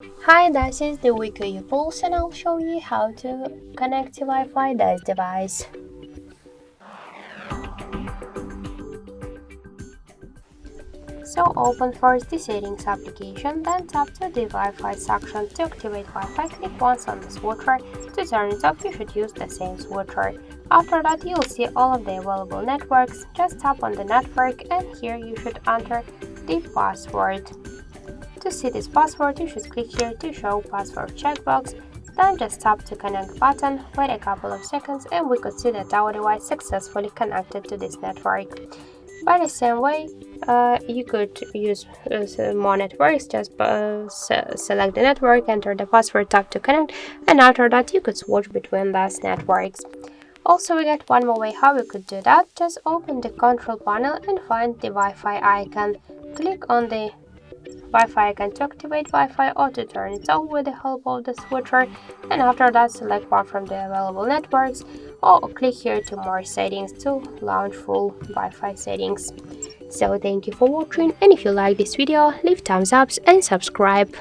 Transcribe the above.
Hi, this is the WIKO U Pulse and I'll show you how to connect to Wi-Fi this device. So open first the settings application, then tap to the Wi-Fi section to activate Wi-Fi. Click once on the switcher. To turn it off, you should use the same switcher. After that, you'll see all of the available networks. Just tap on the network and here you should enter the password. To see this password, you should click here to show password checkbox, then just tap to connect button, wait a couple of seconds and we could see that our device successfully connected to this network. By the same way, you could use more networks, just select the network, enter the password, tap to connect, and after that you could switch between those networks. Also, we got one more way how we could do that. Just open the control panel and find the Wi-Fi icon. Click on the Wi-Fi icon to activate Wi-Fi or to turn it on with the help of the switcher, and after that select one from the available networks or click here to more settings to launch full Wi-Fi settings. So thank you for watching, and if you like this video, leave thumbs up and subscribe.